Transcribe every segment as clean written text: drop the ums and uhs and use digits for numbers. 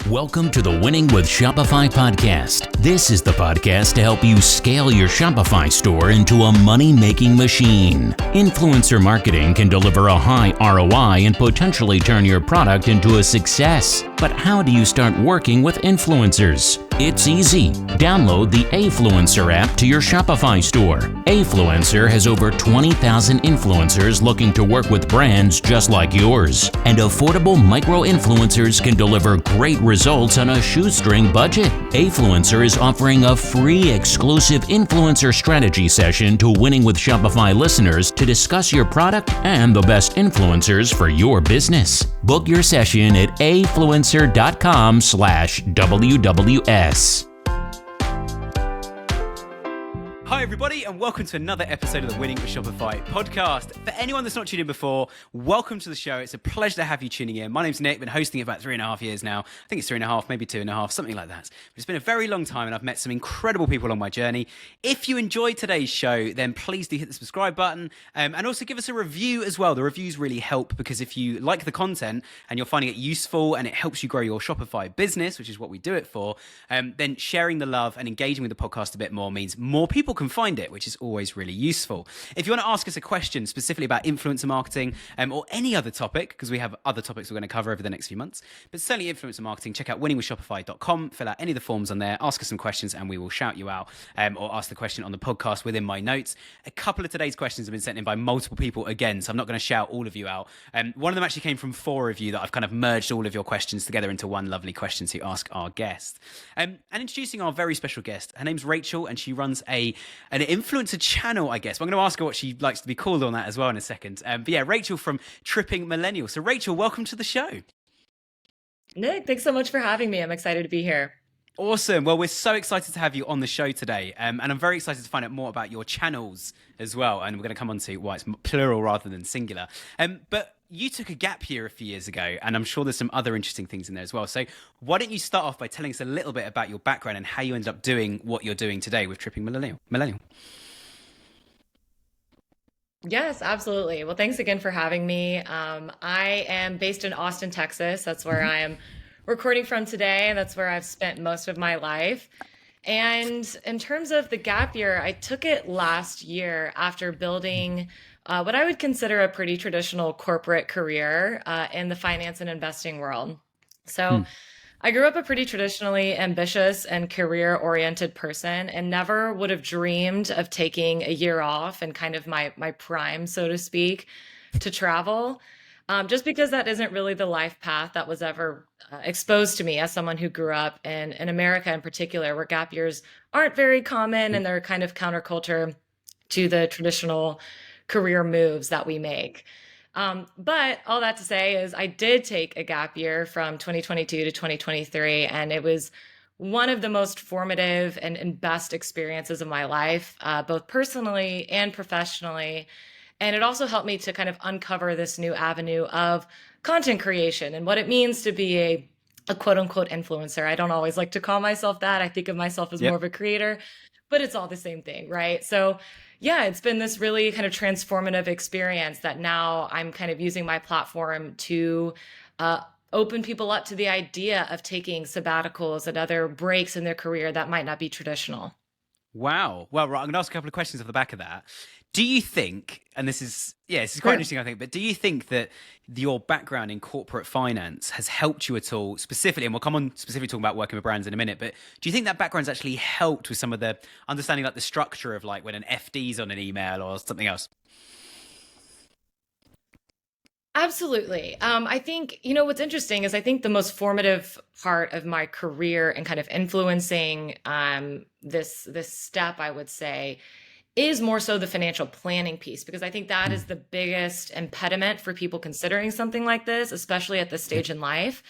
Welcome to the Winning with Shopify podcast. This is the podcast to help you scale your Shopify store into a money-making machine. Influencer marketing can deliver a high ROI and potentially turn your product into a success. But how do you start working with influencers? It's easy. Download the Affluencer app to your Shopify store. Affluencer has over 20,000 influencers looking to work with brands just like yours. And affordable micro-influencers can deliver great results on a shoestring budget. Affluencer is offering a free exclusive influencer strategy session to Winning with Shopify listeners to discuss your product and the best influencers for your business. Book your session at affluencer.com/WWS. Hi everybody, and welcome to another episode of the Winning with Shopify podcast. For anyone that's not tuned in before, welcome to the show. It's a pleasure to have you tuning in. My name's Nick, been hosting it about 3.5 years now. I think it's 3.5, maybe 2.5, something like that. But it's been a very long time and I've met some incredible people on my journey. If you enjoyed today's show, then please do hit the subscribe button and also give us a review as well. The reviews really help because if you like the content and you're finding it useful and it helps you grow your Shopify business, which is what we do it for, then sharing the love and engaging with the podcast a bit more means more people can find it, which is always really useful. If you want to ask us a question specifically about influencer marketing or any other topic, because we have other topics we're going to cover over the next few months, but certainly influencer marketing, check out winningwithshopify.com, fill out any of the forms on there, ask us some questions and we will shout you out or ask the question on the podcast within my notes. A couple of today's questions have been sent in by multiple people again, so I'm not going to shout all of you out. One of them actually came from 4 of you that I've kind of merged all of your questions together into one lovely question to ask our guest. And introducing our very special guest, her name's Rachael and she runs an influencer channel, I guess. I'm going to ask her what she likes to be called on that as well in a second. But yeah, Rachael from Tripping Millennial. So Rachael, welcome to the show. Nick, thanks so much for having me. I'm excited to be here. Awesome. Well, we're so excited to have you on the show today. And I'm very excited to find out more about your channels as well. And we're going to come on to why it's plural rather than singular. But you took a gap year a few years ago, and I'm sure there's some other interesting things in there as well. So why don't you start off by telling us a little bit about your background and how you ended up doing what you're doing today with Tripping Millennial? Yes, absolutely. Well, thanks again for having me. I am based in Austin, Texas. That's where I am recording from today, and that's where I've spent most of my life. And in terms of the gap year, I took it last year after building what I would consider a pretty traditional corporate career in the finance and investing world. So I grew up a pretty traditionally ambitious and career-oriented person and never would have dreamed of taking a year off and kind of my prime, so to speak, to travel, just because that isn't really the life path that was ever exposed to me as someone who grew up in America in particular, where gap years aren't very common and they're kind of counterculture to the traditional career moves that we make. But all that to say is I did take a gap year from 2022 to 2023, and it was one of the most formative and best experiences of my life, both personally and professionally. And it also helped me to kind of uncover this new avenue of content creation and what it means to be a quote unquote influencer. I don't always like to call myself that. I think of myself as more of a creator, but it's all the same thing, right? So yeah, it's been this really kind of transformative experience that now I'm kind of using my platform to open people up to the idea of taking sabbaticals and other breaks in their career that might not be traditional. Wow. Well, right, I'm going to ask a couple of questions off the back of that. Do you think, and this is quite interesting, I think, but do you think that your background in corporate finance has helped you at all specifically, and we'll come on specifically talking about working with brands in a minute, but do you think that background's actually helped with some of the understanding, like the structure of like when an FD's on an email or something else? Absolutely. I think, what's interesting is I think the most formative part of my career and kind of influencing this step, I would say, is more so the financial planning piece, because I think that is the biggest impediment for people considering something like this, especially at this stage in life.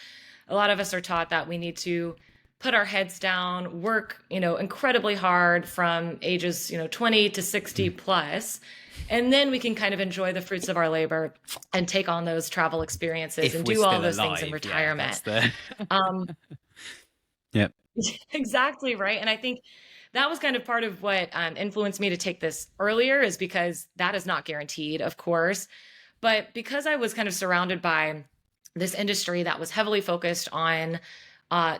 A lot of us are taught that we need to put our heads down, work, incredibly hard from ages, 20 to 60 plus, and then we can kind of enjoy the fruits of our labor and take on those travel experiences and do all those things in retirement. Yep. Exactly, right. And I think that was kind of part of what influenced me to take this earlier, is because that is not guaranteed, of course. But because I was kind of surrounded by this industry that was heavily focused on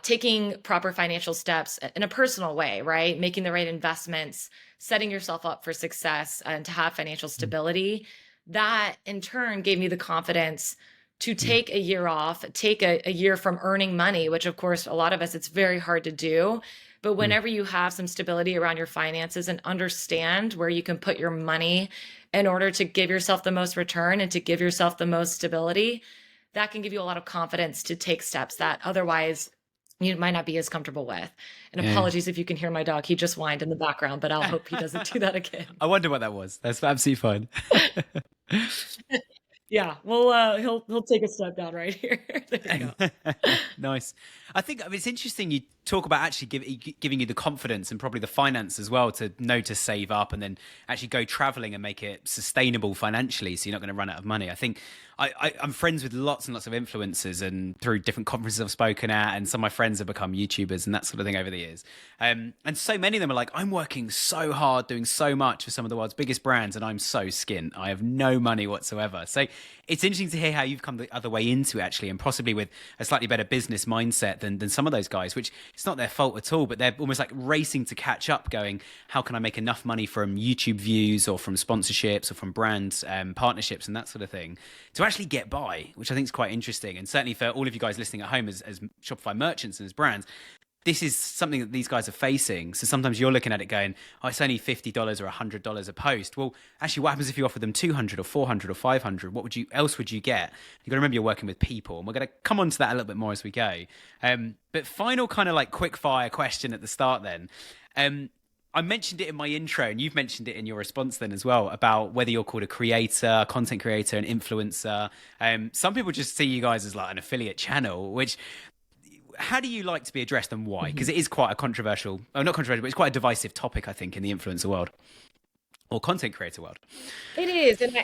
taking proper financial steps in a personal way, right? Making the right investments, setting yourself up for success and to have financial stability. That in turn gave me the confidence to take a year off, take a year from earning money, which of course, a lot of us, it's very hard to do. But whenever you have some stability around your finances and understand where you can put your money in order to give yourself the most return and to give yourself the most stability, that can give you a lot of confidence to take steps that otherwise you might not be as comfortable with. And apologies if you can hear my dog. He just whined in the background, but I'll hope he doesn't do that again. I wonder what that was. That's absolutely fine. Yeah, well, he'll take a step down right here. There you go. Nice. I think it's interesting you talk about actually giving you the confidence and probably the finance as well to know to save up and then actually go traveling and make it sustainable financially so you're not going to run out of money. I think I'm friends with lots and lots of influencers, and through different conferences I've spoken at, and some of my friends have become YouTubers and that sort of thing over the years. And so many of them are like, I'm working so hard, doing so much for some of the world's biggest brands, and I'm so skint. I have no money whatsoever. So it's interesting to hear how you've come the other way into it, actually, and possibly with a slightly better business mindset than some of those guys, which it's not their fault at all, but they're almost like racing to catch up, going, how can I make enough money from YouTube views or from sponsorships or from brand partnerships and that sort of thing to actually get by, which I think is quite interesting. And certainly for all of you guys listening at home as Shopify merchants and as brands, this is something that these guys are facing. So sometimes you're looking at it going, oh, it's only $50 or $100 a post. Well, actually, what happens if you offer them $200 or $400 or $500? What else would you get? You've got to remember you're working with people. And we're going to come on to that a little bit more as we go. But final kind of like quick fire question at the start then. I mentioned it in my intro, and you've mentioned it in your response then as well, about whether you're called a creator, content creator, an influencer. Some people just see you guys as like an affiliate channel, which... How do you like to be addressed and why? Because it is quite a controversial, not controversial, but it's quite a divisive topic, I think, in the influencer world or content creator world. It is. And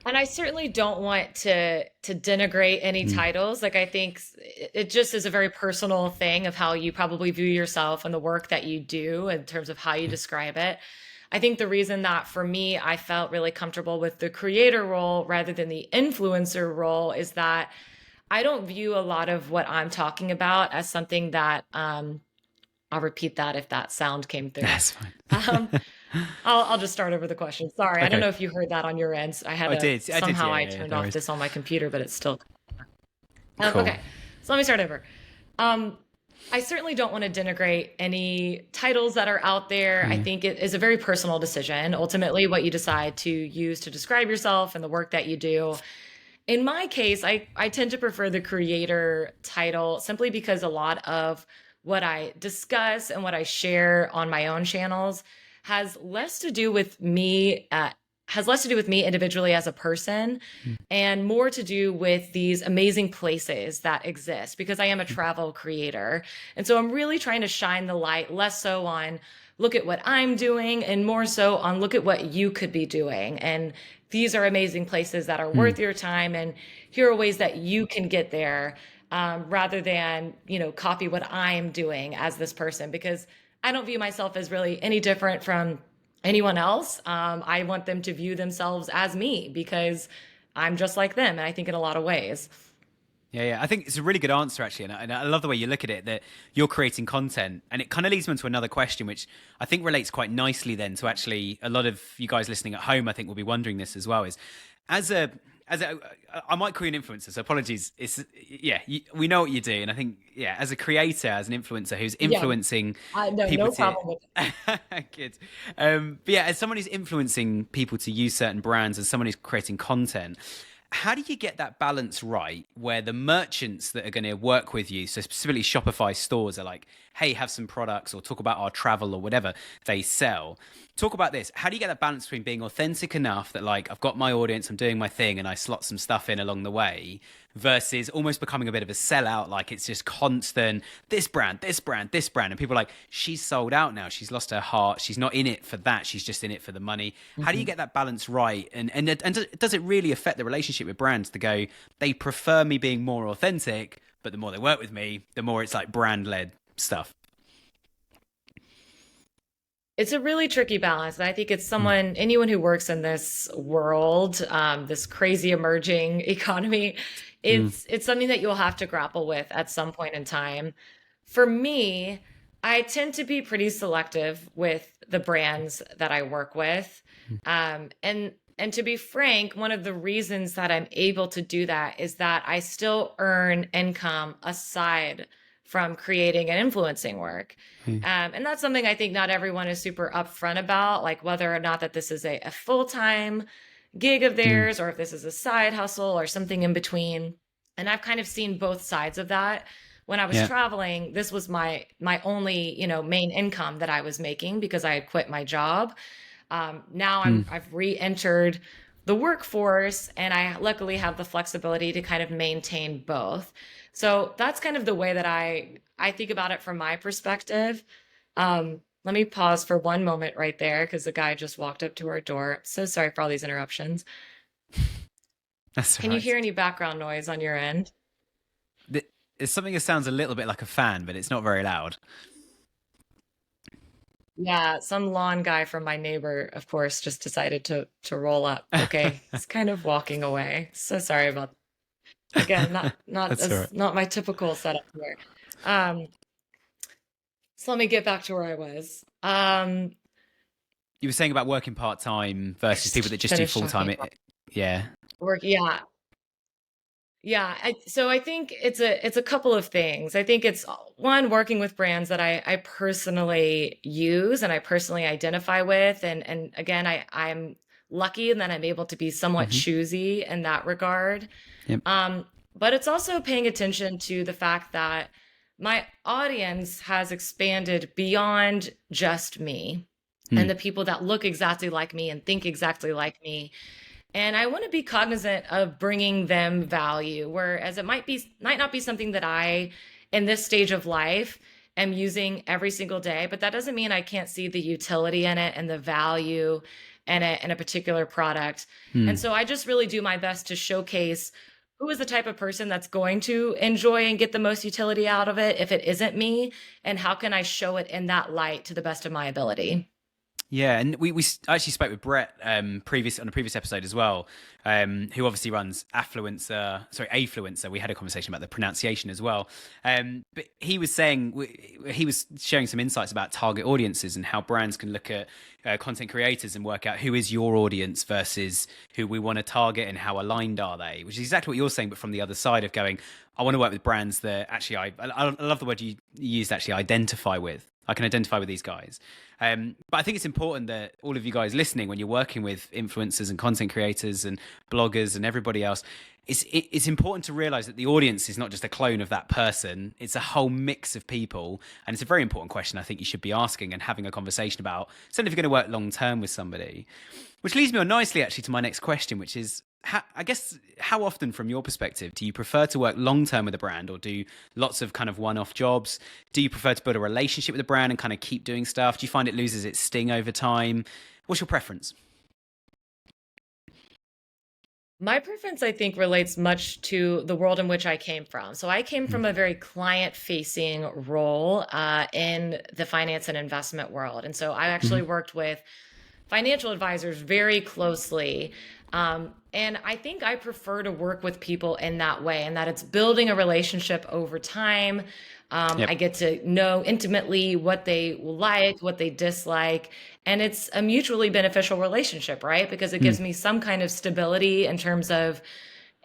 I certainly don't want to denigrate any titles. Like, I think it just is a very personal thing of how you probably view yourself and the work that you do in terms of how you describe it. I think the reason that for me, I felt really comfortable with the creator role rather than the influencer role is that I don't view a lot of what I'm talking about as something that, I'll repeat that if that sound came through. That's fine. I'll just start over the question. Sorry. Okay. I don't know if you heard that on your end. I did. Somehow I turned off this on my computer, but it's still. Cool. Okay. So let me start over. I certainly don't want to denigrate any titles that are out there. I think it is a very personal decision. Ultimately, what you decide to use to describe yourself and the work that you do. In my case, I tend to prefer the creator title simply because a lot of what I discuss and what I share on my own channels has less to do with me, individually as a person, and more to do with these amazing places that exist because I am a travel creator. And so I'm really trying to shine the light less so on look at what I'm doing and more so on look at what you could be doing. And these are amazing places that are worth your time. And here are ways that you can get there rather than, copy what I'm doing as this person, because I don't view myself as really any different from anyone else. I want them to view themselves as me because I'm just like them. And I think in a lot of ways. Yeah. I think it's a really good answer, actually. And I love the way you look at it, that you're creating content. And it kind of leads me into another question, which I think relates quite nicely then to actually a lot of you guys listening at home, I think will be wondering this as well, is I might call you an influencer, so apologies. We know what you do. And I think, as a creator, as an influencer who's influencing people. No problem with it. Good. But as someone who's influencing people to use certain brands, as someone who's creating content, how do you get that balance right where the merchants that are going to work with you, so specifically Shopify stores, are like, hey, have some products or talk about our travel or whatever they sell. Talk about this. How do you get that balance between being authentic enough that like, I've got my audience, I'm doing my thing and I slot some stuff in along the way, versus almost becoming a bit of a sellout, like it's just constant, this brand, this brand, this brand. And people are like, she's sold out now. She's lost her heart. She's not in it for that. She's just in it for the money. How do you get that balance right? And does it really affect the relationship with brands to go, they prefer me being more authentic, but the more they work with me, the more it's like brand-led stuff? It's a really tricky balance. And I think it's anyone who works in this world, this crazy emerging economy, it's something that you'll have to grapple with at some point in time. For me, I tend to be pretty selective with the brands that I work with. And to be frank, one of the reasons that I'm able to do that is that I still earn income aside from creating and influencing work. And that's something I think not everyone is super upfront about, like whether or not that this is a full-time gig of theirs or if this is a side hustle or something in between. And I've kind of seen both sides of that. When I was traveling, this was my only, main income that I was making because I had quit my job. Now I've re-entered the workforce, and I luckily have the flexibility to kind of maintain both. So that's kind of the way that I think about it from my perspective. Let me pause for one moment right there because the guy just walked up to our door. So sorry for all these interruptions. That's Can you hear any background noise on your end? It's something that sounds a little bit like a fan, but it's not very loud. Yeah, some lawn guy from my neighbor, of course, just decided to roll up. Okay, he's kind of walking away. So sorry about again, not my typical setup here. So let me get back to where I was. You were saying about working part-time versus people that just do full-time. Yeah. Work, yeah. Yeah, so I think it's a couple of things. I think it's one, working with brands that I personally use and I personally identify with, and again, I'm lucky in that I'm able to be somewhat choosy in that regard. Yep. But it's also paying attention to the fact that my audience has expanded beyond just me and the people that look exactly like me and think exactly like me. And I want to be cognizant of bringing them value, whereas it might not be something that I, in this stage of life, am using every single day. But that doesn't mean I can't see the utility in it and the value in it in a particular product. And so I just really do my best to showcase who is the type of person that's going to enjoy and get the most utility out of it if it isn't me, and how can I show it in that light to the best of my ability. Yeah, and we actually spoke with Brett on a previous episode as well, who obviously runs Affluencer. We had a conversation about the pronunciation as well. But he was sharing some insights about target audiences and how brands can look at content creators and work out who is your audience versus who we want to target and how aligned are they, which is exactly what you're saying, but from the other side of going, I want to work with brands that actually, I love the word you used, actually, identify with. I can identify with these guys. But I think it's important that all of you guys listening, when you're working with influencers and content creators and bloggers and everybody else, it's important to realize that the audience is not just a clone of that person. It's a whole mix of people. And it's a very important question I think you should be asking and having a conversation about, certainly if you're going to work long term with somebody. Which leads me on nicely actually to my next question, which is, how often from your perspective do you prefer to work long term with a brand or do lots of kind of one-off jobs? Do you prefer to build a relationship with a brand and kind of keep doing stuff? Do you find it loses its sting over time? What's your preference? My preference, I think, relates much to the world in which I came from. So I came from a very client-facing role in the finance and investment world. And so I actually worked with financial advisors very closely. And I think I prefer to work with people in that way, and that it's building a relationship over time. I get to know intimately what they like, what they dislike, and it's a mutually beneficial relationship, right? Because it gives me some kind of stability in terms of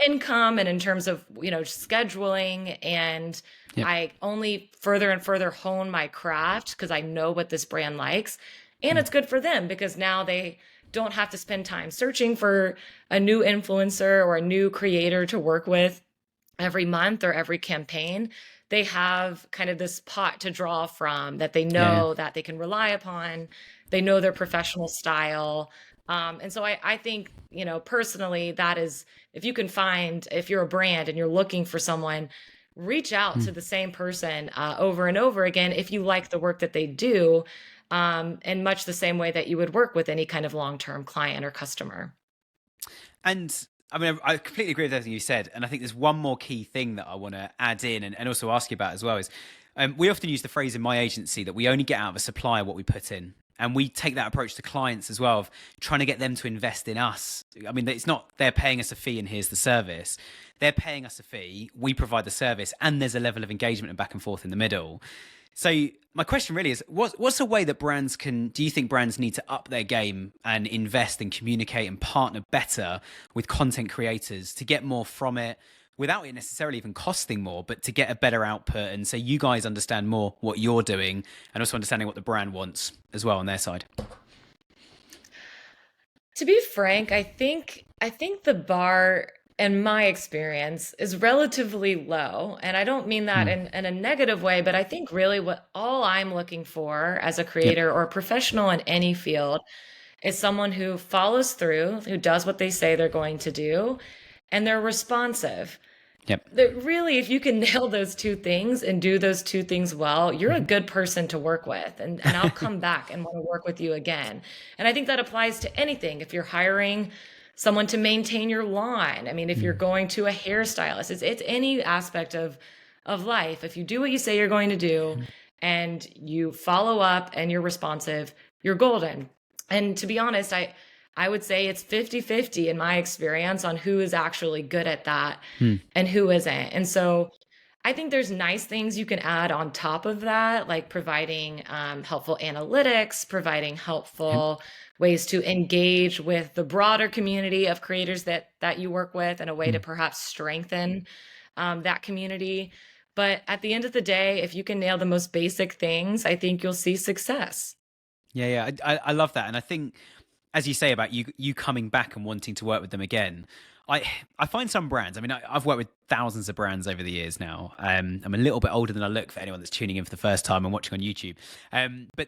income and in terms of, scheduling. And I only further and further hone my craft because I know what this brand likes. And it's good for them because now they don't have to spend time searching for a new influencer or a new creator to work with every month or every campaign. They have kind of this pot to draw from that they know that they can rely upon. They know their professional style. And so I think, personally, that is, if you're a brand and you're looking for someone, reach out to the same person over and over again if you like the work that they do. In much the same way that you would work with any kind of long-term client or customer. And I mean, I completely agree with everything you said. And I think there's one more key thing that I want to add in and also ask you about as well is we often use the phrase in my agency that we only get out of a supplier what we put in. And we take that approach to clients as well, of trying to get them to invest in us. I mean, it's not they're paying us a fee and here's the service. They're paying us a fee, we provide the service, and there's a level of engagement and back and forth in the middle. So my question really is, what's a way that do you think brands need to up their game and invest and communicate and partner better with content creators to get more from it without it necessarily even costing more, but to get a better output, and so you guys understand more what you're doing and also understanding what the brand wants as well on their side? To be frank, I think the bar, in my experience, is relatively low. And I don't mean that in a negative way, but I think really what all I'm looking for as a creator or a professional in any field is someone who follows through, who does what they say they're going to do, and they're responsive. Yep. That really, if you can nail those two things and do those two things well, you're a good person to work with. And I'll come back and want to work with you again. And I think that applies to anything. If you're hiring someone to maintain your lawn, I mean, if you're going to a hairstylist, it's any aspect of life. If you do what you say you're going to do and you follow up and you're responsive, you're golden. And to be honest, I would say it's 50-50 in my experience on who is actually good at that and who isn't. And so I think there's nice things you can add on top of that, like providing helpful analytics, providing helpful ways to engage with the broader community of creators that you work with in a way to perhaps strengthen that community. But at the end of the day, if you can nail the most basic things, I think you'll see success. Yeah. I love that. And I think, as you say about you coming back and wanting to work with them again, I find some brands, I mean, I've worked with thousands of brands over the years now. I'm a little bit older than I look for anyone that's tuning in for the first time and watching on YouTube. But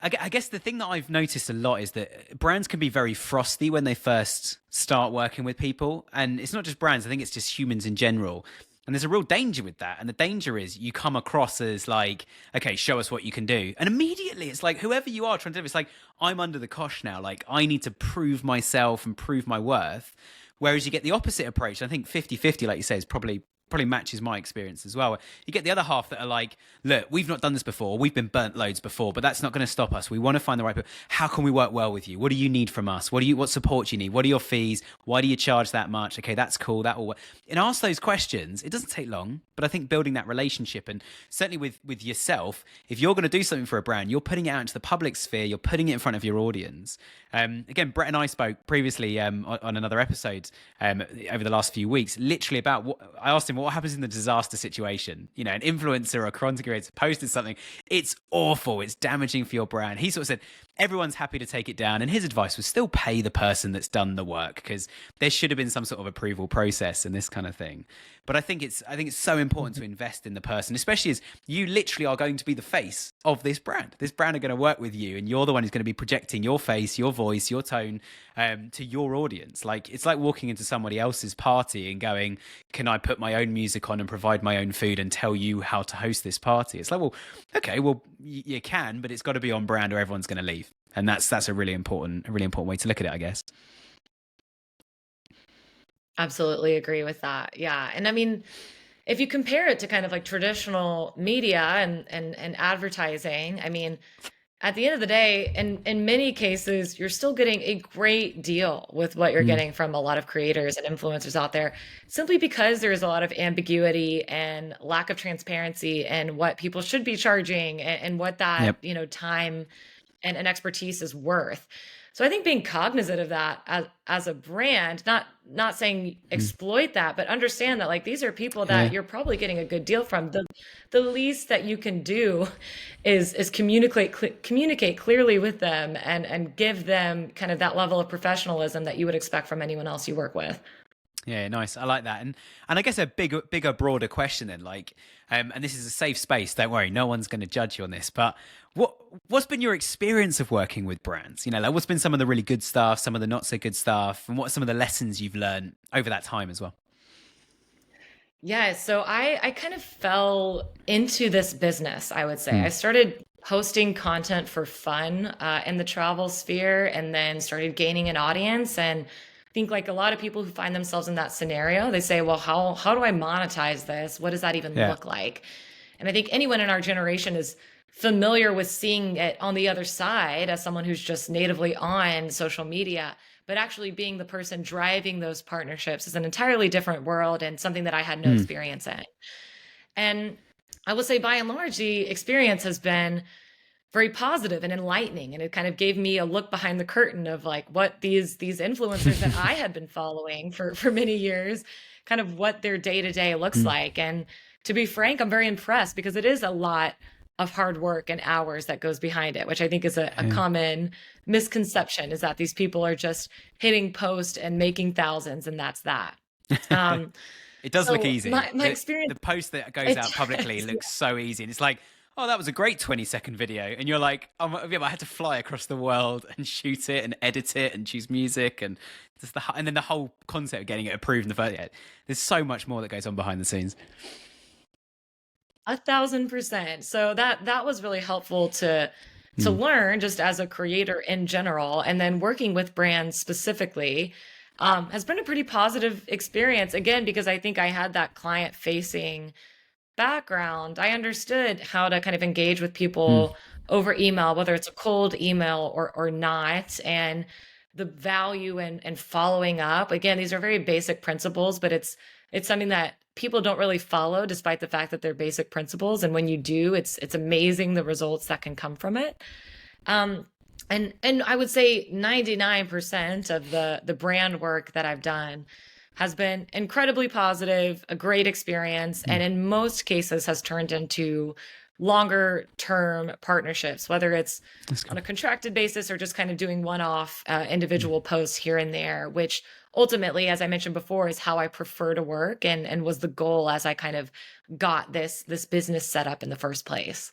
I guess the thing that I've noticed a lot is that brands can be very frosty when they first start working with people. And it's not just brands, I think it's just humans in general. And there's a real danger with that. And the danger is you come across as like, okay, show us what you can do. And immediately it's like, whoever you are trying to do, it's like, I'm under the cosh now. Like, I need to prove myself and prove my worth. Whereas you get the opposite approach. I think 50-50, like you say, is probably matches my experience as well. You get the other half that are like, look, we've not done this before. We've been burnt loads before, but that's not going to stop us. We want to find the right people. How can we work well with you? What do you need from us? What support do you need? What are your fees? Why do you charge that much? Okay, that's cool. That will work. And ask those questions. It doesn't take long, but I think building that relationship, and certainly with yourself, if you're going to do something for a brand, you're putting it out into the public sphere. You're putting it in front of your audience. Again, Brett and I spoke previously on another episode over the last few weeks, literally about I asked him what happens in the disaster situation. You know, an influencer or a content creator posted something. It's awful. It's damaging for your brand. He sort of said, everyone's happy to take it down. And his advice was still pay the person that's done the work, because there should have been some sort of approval process and this kind of thing. But I think it's so important to invest in the person, especially as you literally are going to be the face of this brand. This brand are going to work with you, and you're the one who's going to be projecting your face, your voice, your tone to your audience. Like, it's like walking into somebody else's party and going, can I put my own music on and provide my own food and tell you how to host this party? It's like, well, okay, well, you can, but it's got to be on brand or everyone's going to leave. And that's a really important way to look at it, I guess. Absolutely agree with that. Yeah. And I mean, if you compare it to kind of like traditional media and advertising, I mean, at the end of the day, in many cases, you're still getting a great deal with what you're getting from a lot of creators and influencers out there, simply because there is a lot of ambiguity and lack of transparency and what people should be charging and what that, time and expertise is worth. So I think being cognizant of that as a brand, not saying exploit that, but understand that like these are people that you're probably getting a good deal from. The least that you can do is communicate clearly with them and give them kind of that level of professionalism that you would expect from anyone else you work with. Yeah, nice. I like that. And I guess a bigger, broader question then, like, and this is a safe space, don't worry, no one's going to judge you on this, but what's been your experience of working with brands? You know, like what's been some of the really good stuff, some of the not so good stuff, and what are some of the lessons you've learned over that time as well? Yeah, so I kind of fell into this business, I would say. I started posting content for fun in the travel sphere, and then started gaining an audience. And I think like a lot of people who find themselves in that scenario, they say, well, how do I monetize this? What does that even look like? And I think anyone in our generation is familiar with seeing it on the other side as someone who's just natively on social media, but actually being the person driving those partnerships is an entirely different world and something that I had no experience in. And I will say, by and large, the experience has been very positive and enlightening. And it kind of gave me a look behind the curtain of like what these influencers that I had been following for many years, kind of what their day-to-day looks like. And to be frank, I'm very impressed because it is a lot of hard work and hours that goes behind it, which I think is a common misconception, is that these people are just hitting post and making thousands and that's that. It does look easy. My experience, the post that goes out publicly looks so easy. And it's like, oh, that was a great 20-second video. And you're like, oh, yeah, but I had to fly across the world and shoot it and edit it and choose music and and then the whole concept of getting it approved in the first. Yeah, there's so much more that goes on behind the scenes. 1,000%. So that was really helpful to learn just as a creator in general, and then working with brands specifically has been a pretty positive experience. Again, because I think I had that client facing background. I understood how to kind of engage with people over email, whether it's a cold email or not, and the value in following up. Again, these are very basic principles, but it's something that people don't really follow despite the fact that they're basic principles. And when you do, it's amazing the results that can come from it. And I would say 99% of the brand work that I've done has been incredibly positive, a great experience, and in most cases has turned into longer term partnerships, whether it's on a contracted basis or just kind of doing one-off individual posts here and there, which ultimately, as I mentioned before, is how I prefer to work and was the goal as I kind of got this business set up in the first place.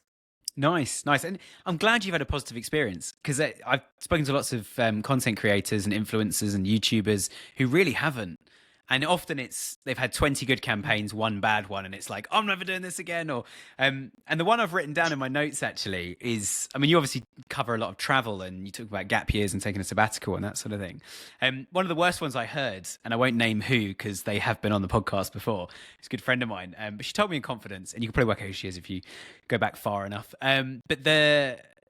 Nice. And I'm glad you've had a positive experience, because I've spoken to lots of content creators and influencers and YouTubers who really haven't. And often they've had 20 good campaigns, one bad one, and it's like, I'm never doing this again. Or and the one I've written down in my notes actually is, I mean, you obviously cover a lot of travel and you talk about gap years and taking a sabbatical and that sort of thing. One of the worst ones I heard, and I won't name who because they have been on the podcast before, it's a good friend of mine, but she told me in confidence, and you can probably work out who she is if you go back far enough. But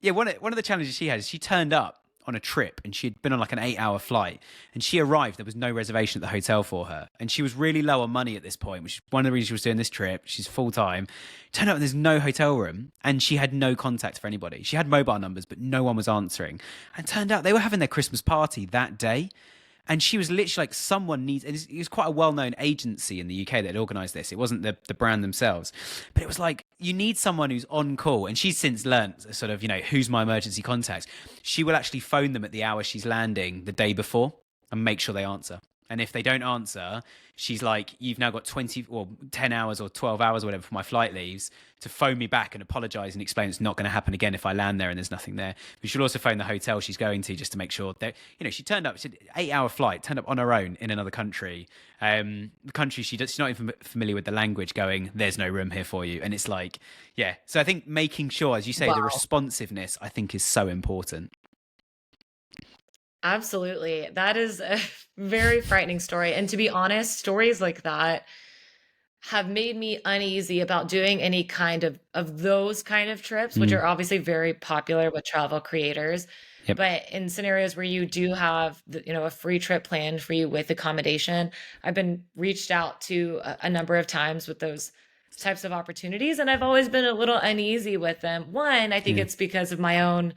one of the challenges she had is she turned up on a trip, and she'd been on like an 8-hour flight, and she arrived, there was no reservation at the hotel for her, and she was really low on money at this point, which is one of the reasons she was doing this trip. She's full-time. Turned out there's no hotel room, and she had no contact for anybody. She had mobile numbers, but no one was answering. And turned out they were having their Christmas party that day. And she was literally like, someone needs, and it was quite a well-known agency in the UK that had organised this. It wasn't the brand themselves, but it was like, you need someone who's on call. And she's since learnt sort of, who's my emergency contact. She will actually phone them at the hour she's landing the day before and make sure they answer. And if they don't answer, she's like, you've now got 20 or 10 hours or 12 hours or whatever for my flight leaves to phone me back and apologise and explain it's not going to happen again if I land there and there's nothing there. But she'll also phone the hotel she's going to just to make sure that, she turned up, she had an 8-hour flight, turned up on her own in another country. The country she's not even familiar with the language, going, there's no room here for you. And it's like, yeah. So I think making sure, as you say, the responsiveness, I think, is so important. Absolutely. That is a very frightening story. And to be honest, stories like that have made me uneasy about doing any kind of those kind of trips, which are obviously very popular with travel creators. Yep. But in scenarios where you do have, a free trip planned for you with accommodation, I've been reached out to a number of times with those types of opportunities, and I've always been a little uneasy with them. One, I think it's because of my own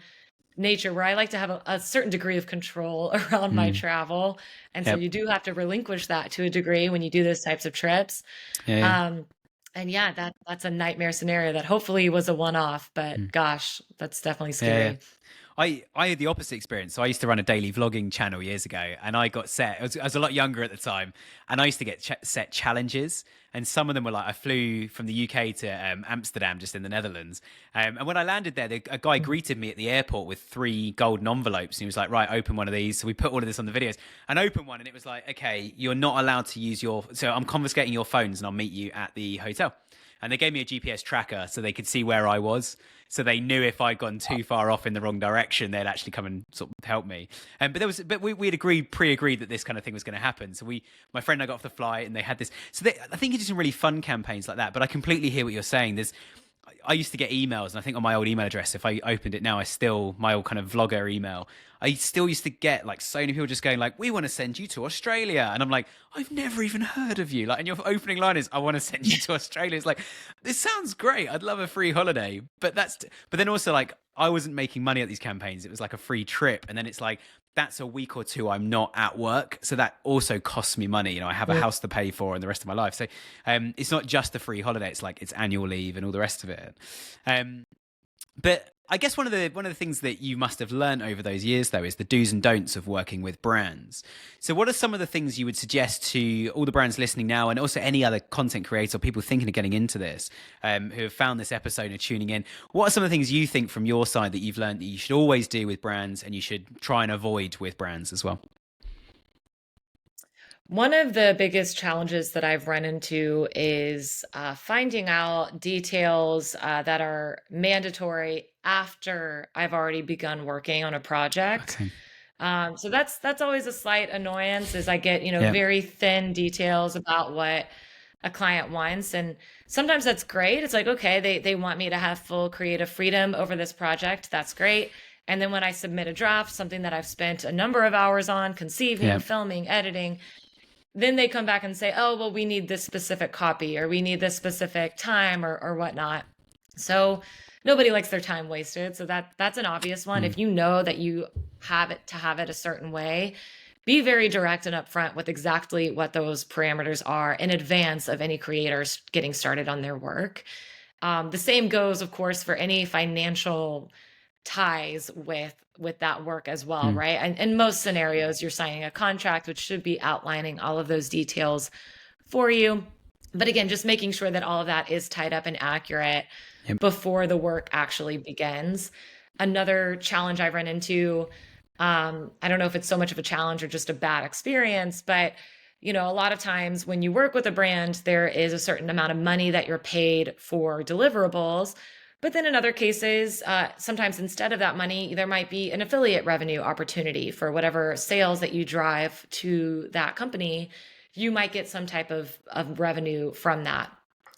nature, where I like to have a certain degree of control around my travel. And so you do have to relinquish that to a degree when you do those types of trips. And that's a nightmare scenario that hopefully was a one-off, but gosh, that's definitely scary. I had the opposite experience. So I used to run a daily vlogging channel years ago, and I got set. I was a lot younger at the time, and I used to get set challenges. And some of them were like, I flew from the UK to Amsterdam, just in the Netherlands. And when I landed there, a guy greeted me at the airport with 3 golden envelopes. And he was like, right, open one of these. So we put all of this on the videos and open one. And it was like, okay, you're not allowed to use so I'm confiscating your phones and I'll meet you at the hotel. And they gave me a GPS tracker so they could see where I was. So they knew if I'd gone too far off in the wrong direction, they'd actually come and sort of help me. But we had pre-agreed that this kind of thing was going to happen. So my friend and I got off the flight, and they had this. So I think it's just some really fun campaigns like that. But I completely hear what you're saying. I used to get emails, and I think on my old email address, if I opened it now, my old kind of vlogger email, I still used to get like so many people just going like, we want to send you to Australia. And I'm like, I've never even heard of you. Like, and your opening line is, I want to send you to Australia. It's like, this sounds great. I'd love a free holiday. But then also like, I wasn't making money at these campaigns. It was like a free trip. And then it's like, that's a week or two I'm not at work. So that also costs me money. I have a house to pay for and the rest of my life. So it's not just a free holiday. It's like, it's annual leave and all the rest of it. But I guess one of the things that you must have learned over those years, though, is the do's and don'ts of working with brands. So what are some of the things you would suggest to all the brands listening now, and also any other content creator or people thinking of getting into this, who have found this episode and tuning in? What are some of the things you think from your side that you've learned that you should always do with brands and you should try and avoid with brands as well? One of the biggest challenges that I've run into is finding out details that are mandatory after I've already begun working on a project. Okay. So that's always a slight annoyance, is I get, Yeah. very thin details about what a client wants. And sometimes that's great. It's like, okay, they want me to have full creative freedom over this project. That's great. And then when I submit a draft, something that I've spent a number of hours on, conceiving, Yeah. filming, editing, then they come back and say, oh, well, we need this specific copy, or we need this specific time, or whatnot. So nobody likes their time wasted. So that's an obvious one. If you know that you have it a certain way, be very direct and upfront with exactly what those parameters are in advance of any creators getting started on their work. The same goes, of course, for any financial ties with that work as well, right? And in most scenarios, you're signing a contract, which should be outlining all of those details for you. But again, just making sure that all of that is tied up and accurate before the work actually begins. Another challenge I run into, I don't know if it's so much of a challenge or just a bad experience, but a lot of times when you work with a brand, there is a certain amount of money that you're paid for deliverables. But then in other cases, sometimes instead of that money, there might be an affiliate revenue opportunity for whatever sales that you drive to that company. You might get some type of revenue from that.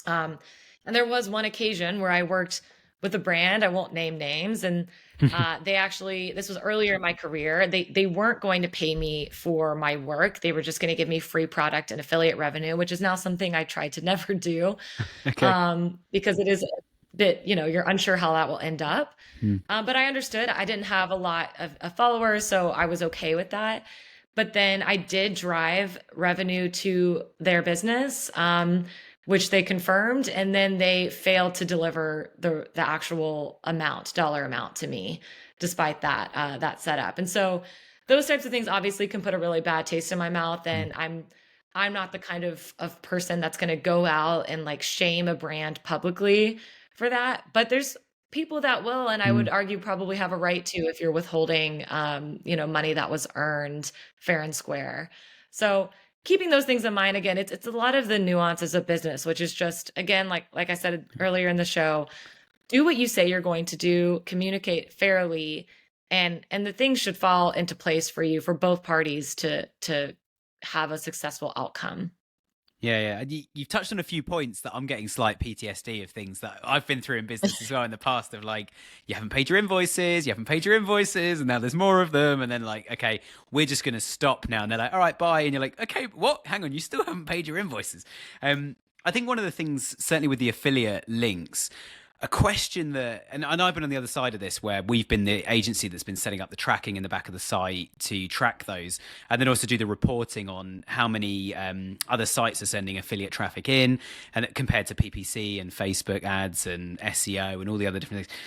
And there was one occasion where I worked with a brand, I won't name names, and they actually, this was earlier in my career, they weren't going to pay me for my work. They were just going to give me free product and affiliate revenue, which is now something I try to never do. Okay. Because it is that, you're unsure how that will end up. But I understood. I didn't have a lot of followers, so I was okay with that. But then I did drive revenue to their business, which they confirmed, and then they failed to deliver the actual dollar amount to me, despite that setup. And so those types of things obviously can put a really bad taste in my mouth. And I'm not the kind of person that's going to go out and like shame a brand publicly for that. But there's people that will, and I would argue probably have a right to, if you're withholding, money that was earned fair and square. So keeping those things in mind, again, it's a lot of the nuances of business, which is just, again, like I said earlier in the show, do what you say you're going to do, communicate fairly, and the things should fall into place for you, for both parties to have a successful outcome. Yeah. And you've touched on a few points that I'm getting slight PTSD of, things that I've been through in business as well in the past, of like, you haven't paid your invoices, and now there's more of them. And then like, okay, we're just going to stop now. And they're like, all right, bye. And you're like, okay, what? Hang on, you still haven't paid your invoices. I think one of the things, certainly with the affiliate links, a question that, and I've been on the other side of this, where we've been the agency that's been setting up the tracking in the back of the site to track those, and then also do the reporting on how many other sites are sending affiliate traffic in, and compared to PPC and Facebook ads and SEO and all the other different things.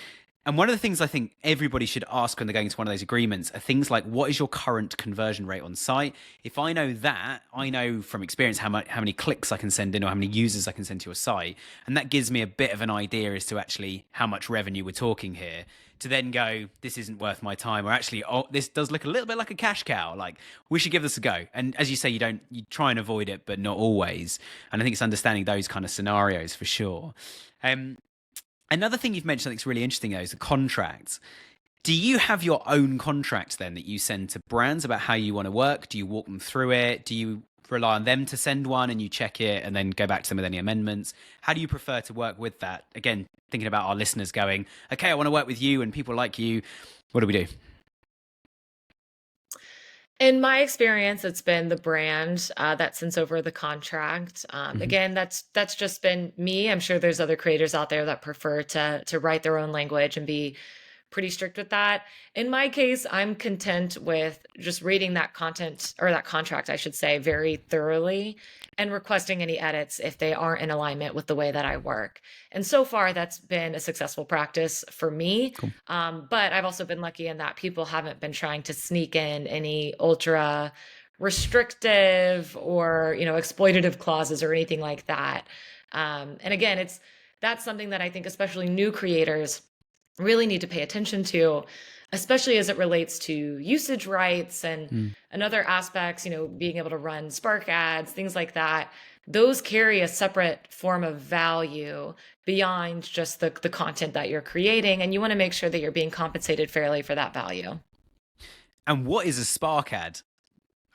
And one of the things I think everybody should ask when they're going into one of those agreements are things like, what is your current conversion rate on site? If I know that, I know from experience how many clicks I can send in, or how many users I can send to a site. And that gives me a bit of an idea as to actually how much revenue we're talking here, to then go, this isn't worth my time, or actually, this does look a little bit like a cash cow. Like, we should give this a go. And as you say, you try and avoid it, but not always. And I think it's understanding those kind of scenarios for sure. Another thing you've mentioned I think is really interesting, though, is the contracts. Do you have your own contracts then that you send to brands about how you want to work? Do you walk them through it? Do you rely on them to send one and you check it and then go back to them with any amendments? How do you prefer to work with that? Again, thinking about our listeners going, okay, I want to work with you and people like you. What do we do? In my experience, it's been the brand that sends over the contract. Again, that's just been me. I'm sure there's other creators out there that prefer to write their own language and be pretty strict with that. In my case, I'm content with just reading that content or that contract, I should say, very thoroughly and requesting any edits if they aren't in alignment with the way that I work. And so far, that's been a successful practice for me. Cool. But I've also been lucky in that people haven't been trying to sneak in any ultra restrictive or, exploitative clauses or anything like that. And again, that's something that I think especially new creators really need to pay attention to, especially as it relates to usage rights and other aspects, being able to run Spark ads, things like that. Those carry a separate form of value beyond just the content that you're creating. And you want to make sure that you're being compensated fairly for that value. And what is a Spark ad?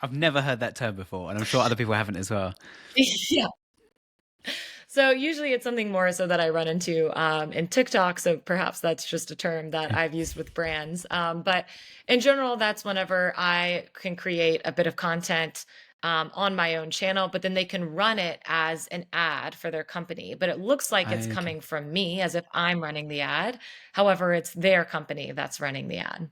I've never heard that term before, and I'm sure other people haven't as well. Yeah. So usually it's something more so that I run into in TikTok. So perhaps that's just a term that I've used with brands. But in general, that's whenever I can create a bit of content on my own channel, but then they can run it as an ad for their company. But it looks like it's coming from me as if I'm running the ad. However, it's their company that's running the ad.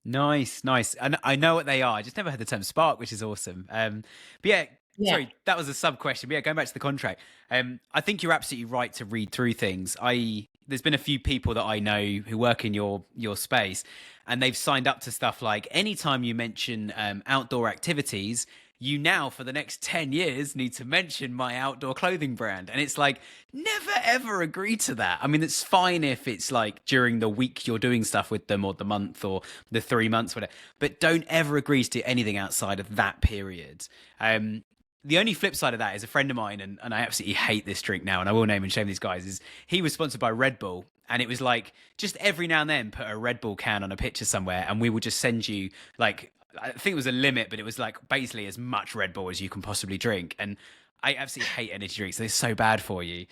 Nice. And I know what they are. I just never heard the term Spark, which is awesome. But yeah. Sorry, that was a sub question. But yeah, going back to the contract, I think you're absolutely right to read through things. There's been a few people that I know who work in your space, and they've signed up to stuff like anytime you mention outdoor activities, you now for the next 10 years need to mention my outdoor clothing brand. And it's like, never ever agree to that. I mean, it's fine if it's like during the week you're doing stuff with them or the month or the 3 months, whatever, but don't ever agree to do anything outside of that period. The only flip side of that is a friend of mine, and I absolutely hate this drink now, and I will name and shame these guys, is he was sponsored by Red Bull, and it was like, just every now and then put a Red Bull can on a picture somewhere, and we would just send you, like, I think it was a limit, but it was like basically as much Red Bull as you can possibly drink. And I absolutely hate energy drinks. They're so bad for you.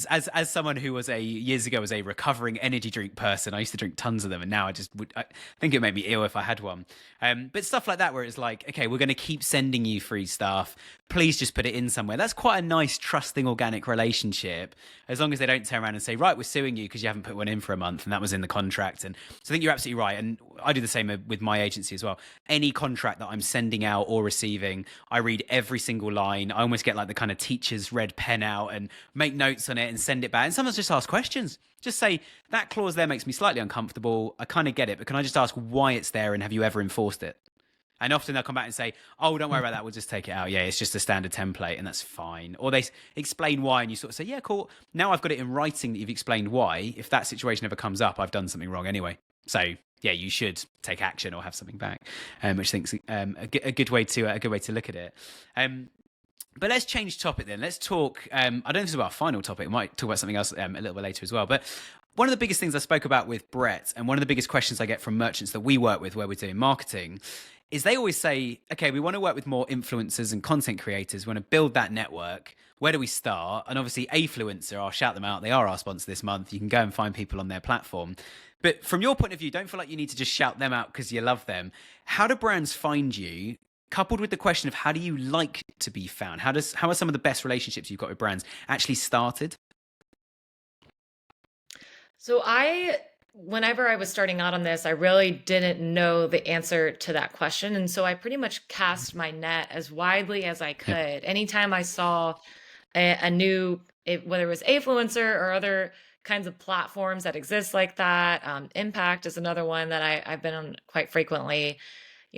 As someone who was years ago was a recovering energy drink person, I used to drink tons of them, and now I think it made me ill if I had one. But stuff like that, where it's like, okay, we're going to keep sending you free stuff. Please just put it in somewhere. That's quite a nice, trusting, organic relationship, as long as they don't turn around and say, right, we're suing you because you haven't put one in for a month, and that was in the contract. And so I think you're absolutely right. And I do the same with my agency as well. Any contract that I'm sending out or receiving, I read every single line. I almost get like the kind of teacher's red pen out and make notes on it and send it back. And sometimes just ask questions. Just say, that clause there makes me slightly uncomfortable. I kind of get it, but can I just ask why it's there, and have you ever enforced it? And often they'll come back and say, oh, don't worry about that. We'll just take it out. Yeah, it's just a standard template, and that's fine. Or they explain why, and you sort of say, yeah, cool. Now I've got it in writing that you've explained why. If that situation ever comes up, I've done something wrong anyway. So yeah, you should take action or have something back, which I think's a good way to look at it. But let's change topic then. Let's talk. I don't know if this is about our final topic. We might talk about something else a little bit later as well. But one of the biggest things I spoke about with Brett, and one of the biggest questions I get from merchants that we work with where we're doing marketing, is they always say, okay, we want to work with more influencers and content creators. We want to build that network. Where do we start? And obviously, Affluencer, I'll shout them out. They are our sponsor this month. You can go and find people on their platform. But from your point of view, don't feel like you need to just shout them out because you love them. How do brands find you? Coupled with the question of how do you like to be found? How are some of the best relationships you've got with brands actually started? So whenever I was starting out on this, I really didn't know the answer to that question. And so I pretty much cast my net as widely as I could. Yep. Anytime I saw a new, whether it was Affluencer or other kinds of platforms that exist like that, Impact is another one that I've been on quite frequently.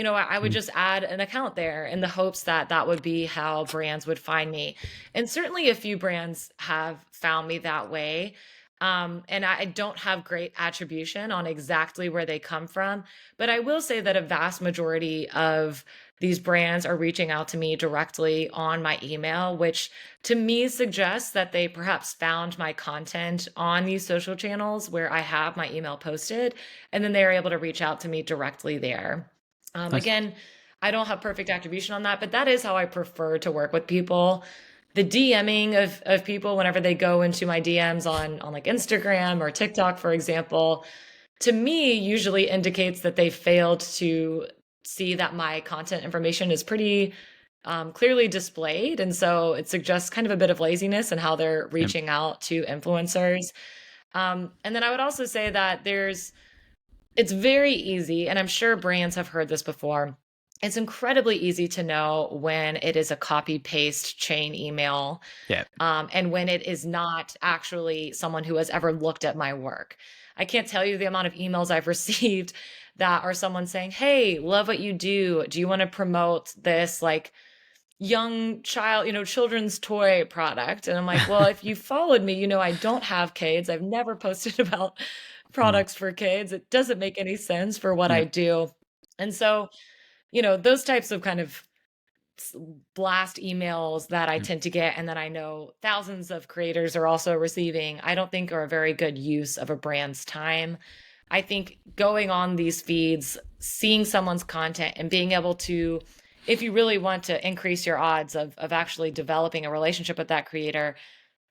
I would just add an account there in the hopes that that would be how brands would find me. And certainly a few brands have found me that way. And I don't have great attribution on exactly where they come from, but I will say that a vast majority of these brands are reaching out to me directly on my email, which to me suggests that they perhaps found my content on these social channels where I have my email posted, and then they're able to reach out to me directly there. Nice. Again, I don't have perfect attribution on that, but that is how I prefer to work with people. The DMing of people whenever they go into my DMs on like Instagram or TikTok, for example, to me usually indicates that they failed to see that my content information is pretty clearly displayed. And so it suggests kind of a bit of laziness in how they're Yep. reaching out to influencers. And then I would also say that it's very easy, and I'm sure brands have heard this before. It's incredibly easy to know when it is a copy paste chain email, Yeah. and when it is not actually someone who has ever looked at my work. I can't tell you the amount of emails I've received that are someone saying, "Hey, love what you do. Do you want to promote this like young child, children's toy product?" And I'm like, well, if you followed me, I don't have kids. I've never posted about Mm. products for kids. It doesn't make any sense for what I Yep. do. And so, those types of kind of s- blast emails that I Yep. tend to get and that I know thousands of creators are also receiving, I don't think are a very good use of a brand's time. I think going on these feeds, seeing someone's content and being able to, if you really want to increase your odds of actually developing a relationship with that creator,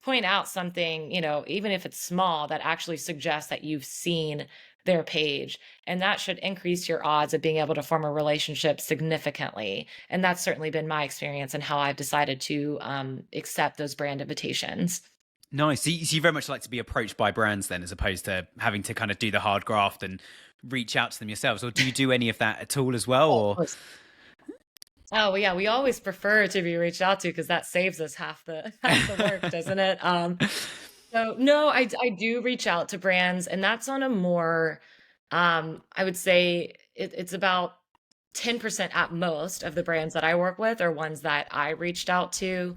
point out something, even if it's small, that actually suggests that you've seen their page. And that should increase your odds of being able to form a relationship significantly. And that's certainly been my experience and how I've decided to accept those brand invitations. Nice. So you very much like to be approached by brands then, as opposed to having to kind of do the hard graft and reach out to them yourselves, or do you do any of that at all as well? Oh, of Or course. Oh, well, yeah, we always prefer to be reached out to because that saves us half the half the work, doesn't it? So no, I do reach out to brands, and that's on a more, I would say it's about 10% at most of the brands that I work with are ones that I reached out to.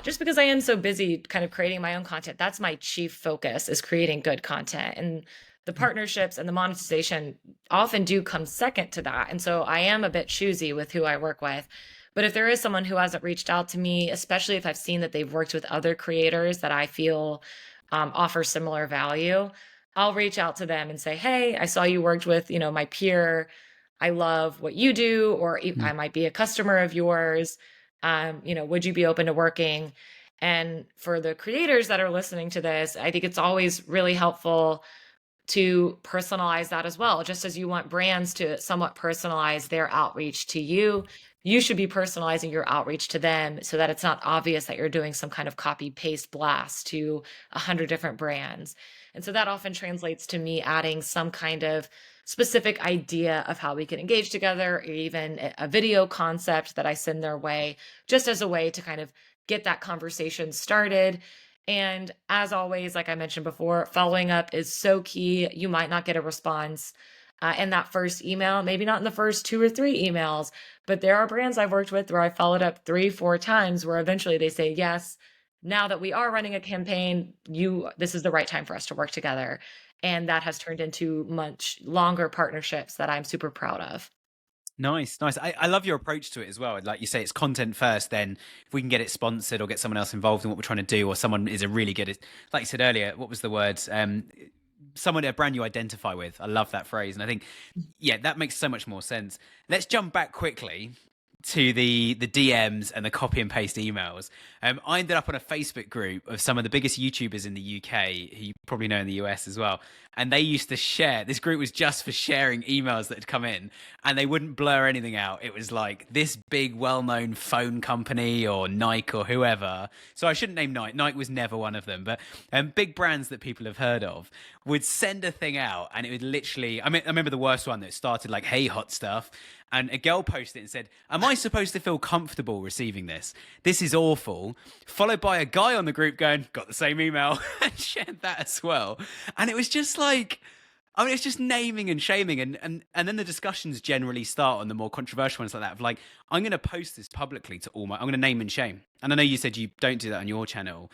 Just because I am so busy kind of creating my own content, that's my chief focus is creating good content. And the partnerships and the monetization often do come second to that. And so I am a bit choosy with who I work with. But if there is someone who hasn't reached out to me, especially if I've seen that they've worked with other creators that I feel offer similar value, I'll reach out to them and say, "Hey, I saw you worked with, my peer. I love what you do, or I might be a customer of yours. Would you be open to working?" And for the creators that are listening to this, I think it's always really helpful to personalize that as well. Just as you want brands to somewhat personalize their outreach to you, you should be personalizing your outreach to them so that it's not obvious that you're doing some kind of copy paste blast to 100 different brands. And so that often translates to me adding some kind of specific idea of how we can engage together, or even a video concept that I send their way, just as a way to kind of get that conversation started. And as always, like I mentioned before, following up is so key. You might not get a response in that first email, maybe not in the first 2 or 3 emails, but there are brands I've worked with where I followed up 3, 4 times where eventually they say, "Yes, now that we are running a campaign, this is the right time for us to work together." And that has turned into much longer partnerships that I'm super proud of. nice, nice. I love your approach to it as well. Like you say, it's content first. Then if we can get it sponsored or get someone else involved in what we're trying to do, or someone is a really good, like you said earlier, what was the word? Someone, a brand you identify with. I love that phrase, and I think, yeah, that makes so much more sense. Let's jump back quickly to the DMs and the copy and paste emails. I ended up on a Facebook group of some of the biggest YouTubers in the UK, who you probably know in the US as well. And they used to share. This group was just for sharing emails that had come in, and they wouldn't blur anything out. It was like this big, well-known phone company or Nike or whoever. So I shouldn't name Nike. Nike was never one of them, but big brands that people have heard of would send a thing out, and it would literally. I remember the worst one that started like, "Hey, hot stuff." And a girl posted it and said, "Am I supposed to feel comfortable receiving this? This is awful." Followed by a guy on the group going, "Got the same email," and shared that as well. And it was just like, it's just naming and shaming. And then the discussions generally start on the more controversial ones like that of like, I'm going to post this publicly to I'm going to name and shame. And I know you said you don't do that on your channel.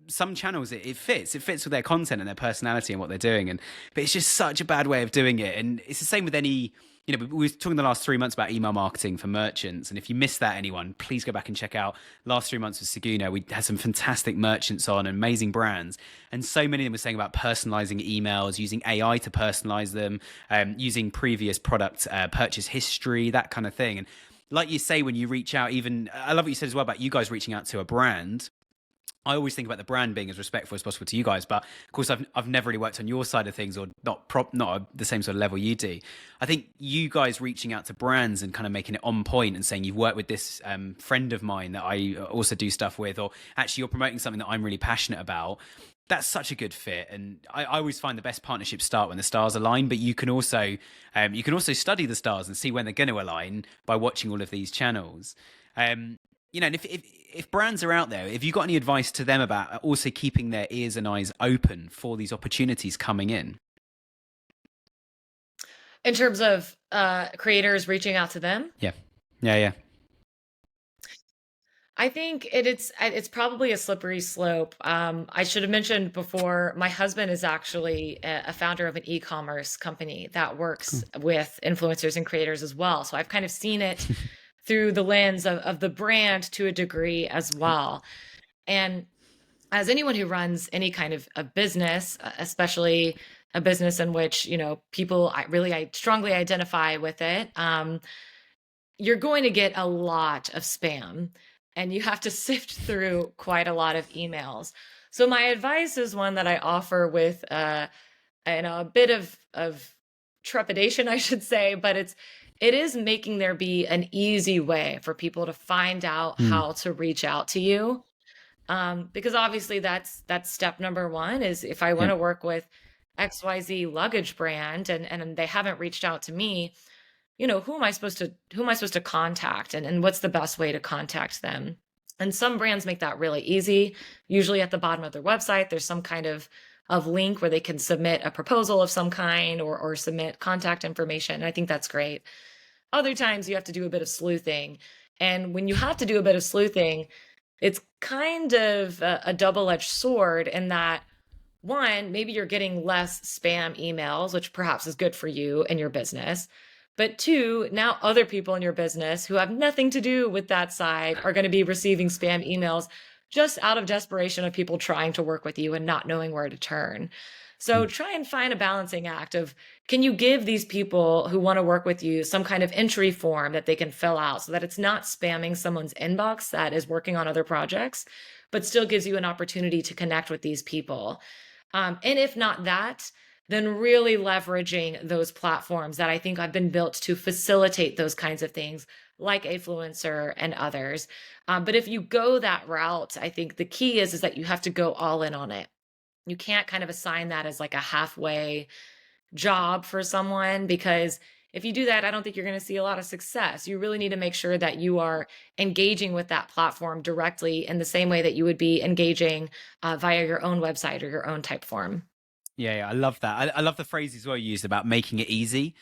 Some channels, it fits with their content and their personality and what they're doing. But it's just such a bad way of doing it. And it's the same with any we were talking the last 3 months about email marketing for merchants. And if you missed that, anyone, please go back and check out last 3 months with Seguno. We had some fantastic merchants on, amazing brands. And so many of them were saying about personalizing emails, using AI to personalize them, using previous product purchase history, that kind of thing. And like you say, when you reach out, even I love what you said as well about you guys reaching out to a brand. I always think about the brand being as respectful as possible to you guys, but of course I've never really worked on your side of things, or not the same sort of level you do. I think you guys reaching out to brands and kind of making it on point and saying you've worked with this friend of mine that I also do stuff with, or actually you're promoting something that I'm really passionate about. That's such a good fit, and I always find the best partnerships start when the stars align. But you can also study the stars and see when they're going to align by watching all of these channels. And if brands are out there, have you got any advice to them about also keeping their ears and eyes open for these opportunities coming in? In terms of creators reaching out to them? Yeah. I think it's probably a slippery slope. I should have mentioned before, my husband is actually a founder of an e-commerce company that works with influencers and creators as well. So I've kind of seen it through the lens of the brand to a degree as well. And as anyone who runs any kind of a business, especially a business in which, people I strongly identify with it, you're going to get a lot of spam, and you have to sift through quite a lot of emails. So my advice is one that I offer with a bit of trepidation, I should say, but it is making there be an easy way for people to find out how to reach out to you. Because obviously that's step number one, is if I want to work with XYZ luggage brand and they haven't reached out to me, who am I supposed to contact, and what's the best way to contact them? And some brands make that really easy. Usually at the bottom of their website, there's some kind of link where they can submit a proposal of some kind or submit contact information. And I think that's great. Other times you have to do a bit of sleuthing. And when you have to do a bit of sleuthing, it's kind of a double-edged sword in that, one, maybe you're getting less spam emails, which perhaps is good for you and your business. But two, now other people in your business who have nothing to do with that side are going to be receiving spam emails just out of desperation of people trying to work with you and not knowing where to turn. So try and find a balancing act of, can you give these people who want to work with you some kind of entry form that they can fill out so that it's not spamming someone's inbox that is working on other projects, but still gives you an opportunity to connect with these people. And if not that, then really leveraging those platforms that I think have been built to facilitate those kinds of things, like Affluencer and others. But if you go that route, I think the key is that you have to go all in on it. You can't kind of assign that as like a halfway job for someone, because if you do that, I don't think you're going to see a lot of success. You really need to make sure that you are engaging with that platform directly in the same way that you would be engaging via your own website or your own type form. Yeah, I love that. I love the phrase as well you used about making it easy.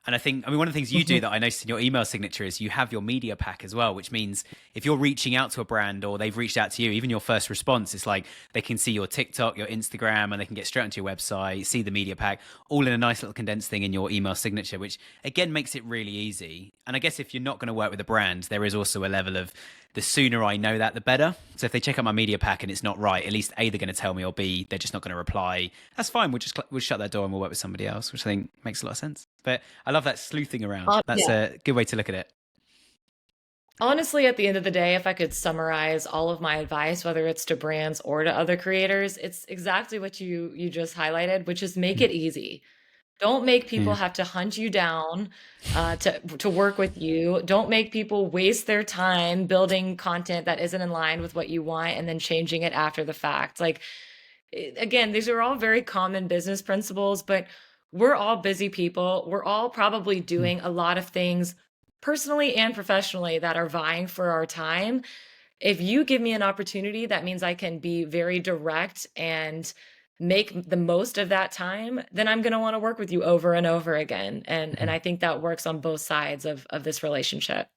And I think, one of the things you do that I noticed in your email signature is you have your media pack as well, which means if you're reaching out to a brand or they've reached out to you, even your first response, it's like they can see your TikTok, your Instagram, and they can get straight onto your website, see the media pack, all in a nice little condensed thing in your email signature, which again makes it really easy. And I guess if you're not going to work with a brand, there is also a level of the sooner I know that, the better. So if they check out my media pack and it's not right, at least A, they're going to tell me, or B, they're just not going to reply. That's fine. We'll shut that door and we'll work with somebody else, which I think makes a lot of sense. But I love that sleuthing around. That's a good way to look at it. Honestly, at the end of the day, if I could summarize all of my advice, whether it's to brands or to other creators, it's exactly what you just highlighted, which is make it easy. Don't make people have to hunt you down to work with you. Don't make people waste their time building content that isn't in line with what you want and then changing it after the fact. Like, again, these are all very common business principles, but we're all busy people. We're all probably doing a lot of things personally and professionally that are vying for our time. If you give me an opportunity, that means I can be very direct and make the most of that time, then I'm going to want to work with you over and over again. And I think that works on both sides of this relationship.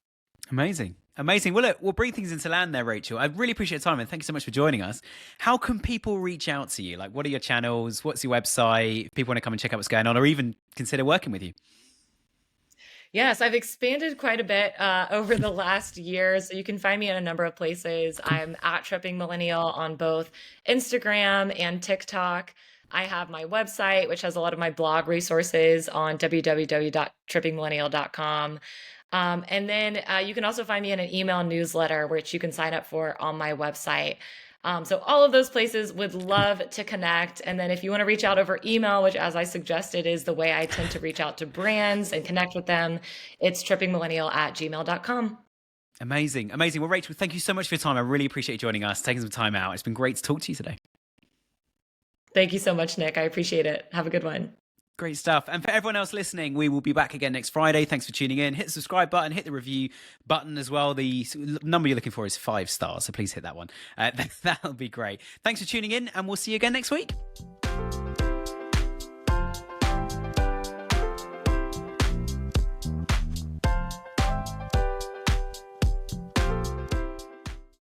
Amazing. Well, look, we'll bring things into land there, Rachael. I really appreciate your time, and thank you so much for joining us. How can people reach out to you? Like, what are your channels? What's your website? If people want to come and check out what's going on, or even consider working with you. Yes, I've expanded quite a bit over the last year. So you can find me in a number of places. I'm at Tripping Millennial on both Instagram and TikTok. I have my website, which has a lot of my blog resources on www.trippingmillennial.com. And then you can also find me in an email newsletter, which you can sign up for on my website. So all of those places would love to connect. And then if you want to reach out over email, which as I suggested is the way I tend to reach out to brands and connect with them, it's trippingmillennial@gmail.com. Amazing. Amazing. Well, Rachel, thank you so much for your time. I really appreciate you joining us, taking some time out. It's been great to talk to you today. Thank you so much, Nick. I appreciate it. Have a good one. Great stuff. And for everyone else listening, we will be back again next Friday. Thanks for tuning in. Hit the subscribe button, hit the review button as well. The number you're looking for is 5 stars, so please hit that one. That'll be great. Thanks for tuning in, and we'll see you again next week.